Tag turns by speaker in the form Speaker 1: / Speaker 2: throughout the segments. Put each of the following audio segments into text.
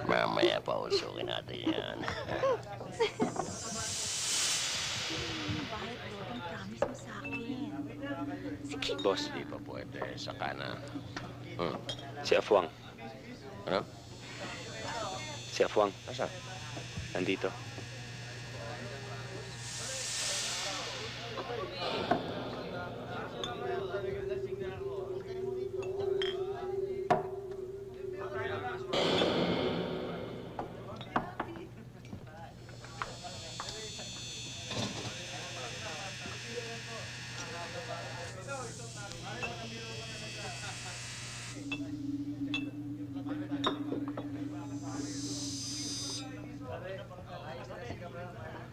Speaker 1: Mamaya pa usukin natin yan.
Speaker 2: Bakit, Lord? Promise mo sa akin. Sige.
Speaker 1: Boss, di pa pwede. Saka na.
Speaker 3: Si Afwang.
Speaker 1: Ano?
Speaker 3: Si Afwang.
Speaker 1: Asa?
Speaker 3: Nandito.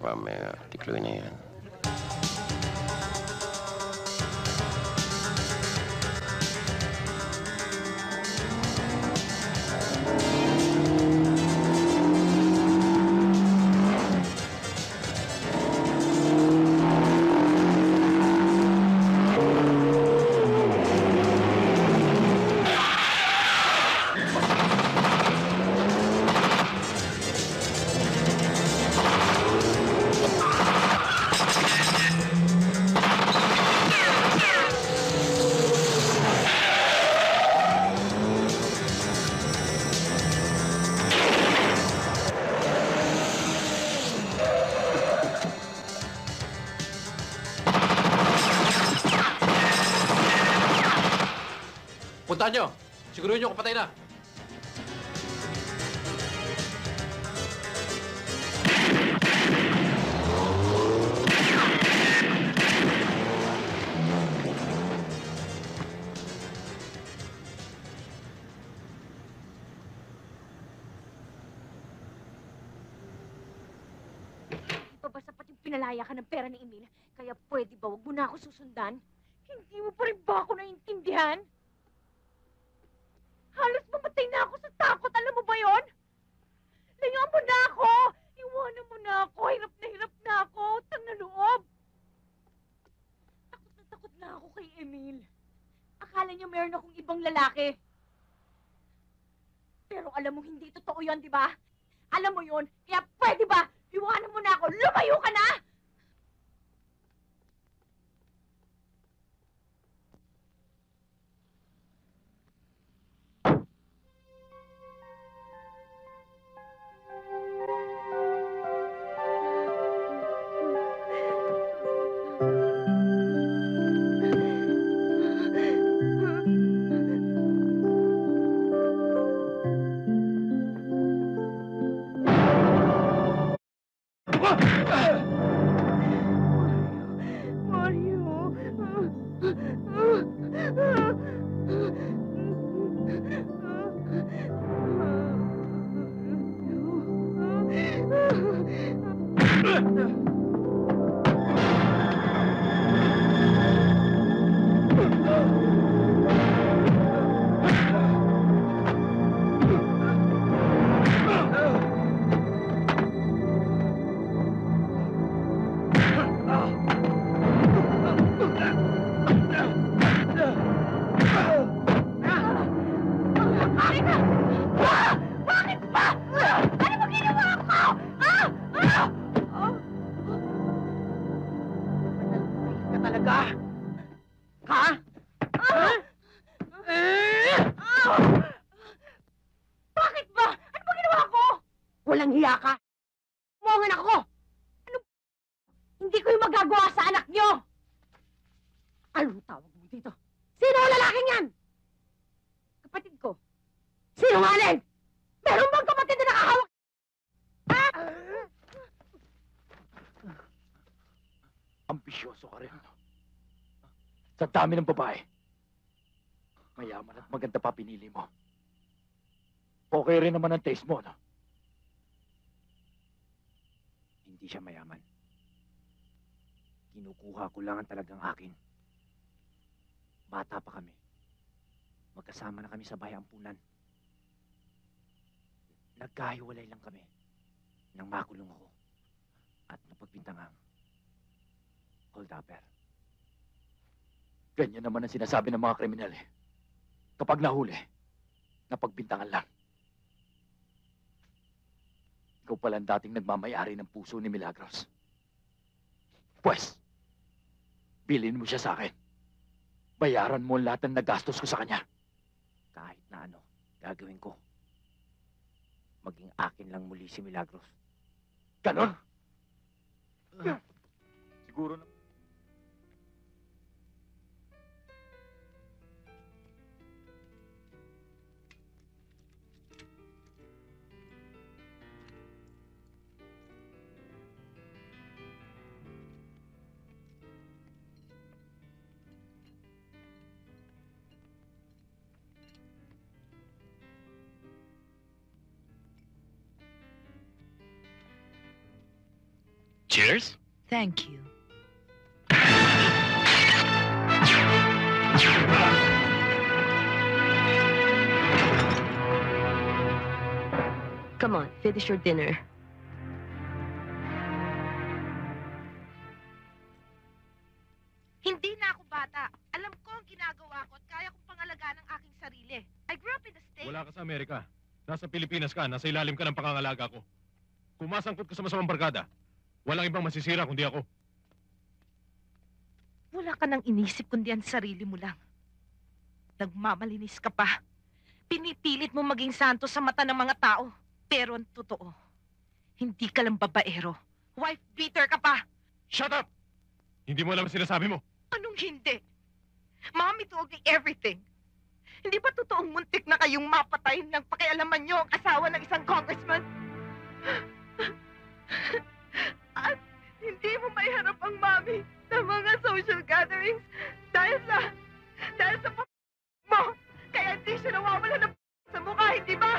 Speaker 1: Mamaya, tikloy na yan.
Speaker 4: Puntahan nyo! Siguruhin nyo kapatay na!
Speaker 2: Ba sapat yung pinalaya ka ng pera ni Emil? Kaya pwede ba wag mo na ako susundan? Hindi mo pa rin ba ako naiintindihan? Halos mamatay na ako sa takot. Alam mo ba yon? Layuan mo na ako! Iwanan mo na ako! Hirap na ako! Utang na loob! Takot na ako kay Emil. Akala niya meron akong ibang lalaki. Pero alam mo, hindi totoo yon, di ba? Alam mo yon, kaya pwede ba? Iwanan mo na ako! Lumayo ka na! Walang hiya ka! Umangan ako! Ano? Hindi ko yung magagawa sa anak niyo! Anong tawag mo dito? Sino ang lalaking yan? Kapatid ko. Sinungaling! Meron bang kapatid na nakahawak? Ha?
Speaker 5: Ambisyoso ka rin. Sa dami ng babae. Mayaman at maganda pa pinili mo. Okay rin naman ang taste mo, no? Hindi siya mayaman. Kinukuha ko lang ang talagang akin. Bata pa kami. Magkasama na kami sa bayampunan. Nagkahiwalay lang kami nang makulong ako at napagbintangang hold-upper. Ganyan naman ang sinasabi ng mga kriminal eh. Kapag nahuli, napagbintangan lang. Ikaw pala ang dating nagmamayari ng puso ni Milagros. Pwes, bilhin mo siya sa akin. Bayaran mo ang lahat ng nagastos ko sa kanya.
Speaker 6: Kahit na ano, gagawin ko. Maging akin lang muli si Milagros.
Speaker 5: Ganon? Siguro na...
Speaker 3: Cheers?
Speaker 7: Thank you.
Speaker 2: Come on, finish your dinner.
Speaker 7: Hindi na ako bata. Alam ko ang ginagawa ko at kaya kong pangalagaan ang aking sarili. I grew up in the States.
Speaker 4: Wala ka sa Amerika. Nasa Pilipinas ka, nasa ilalim ka ng pangangalaga ko. Kung masangkot ka sa masamang barkada, walang ibang masisira kundi ako.
Speaker 7: Wala ka nang inisip kundi ang sarili mo lang. Nagmamalinis ka pa. Pinipilit mo maging santo sa mata ng mga tao. Pero ang totoo, hindi ka lang babaero. Wife beater ka pa.
Speaker 4: Shut up! Hindi mo alam ang sinasabi mo.
Speaker 7: Anong hindi? Mommy told me everything. Hindi ba totoong muntik na kayong mapatay nang pakialaman niyo ang asawa ng isang congressman? At hindi mo maiharap ang mami sa mga social gatherings dahil sa mo. Kaya hindi siya nawawala ng sa mukha, hindi ba?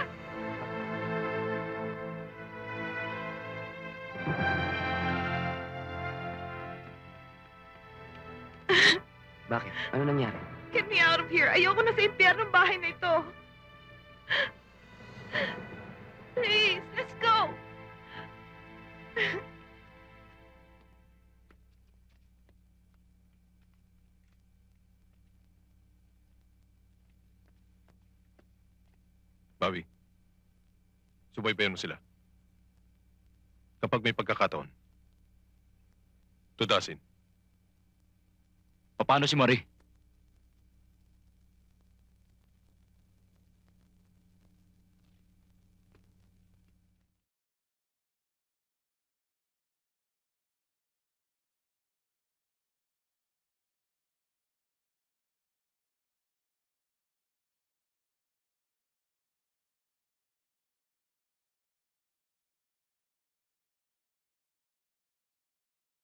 Speaker 6: Bakit? Ano nangyari?
Speaker 7: Get me out of here. Ayoko na sa impyernong bahay na ito. Please, let's go.
Speaker 4: Bobby, subaybayan mo sila. Kapag may pagkakataon, tudasin.
Speaker 5: Paano si Marie?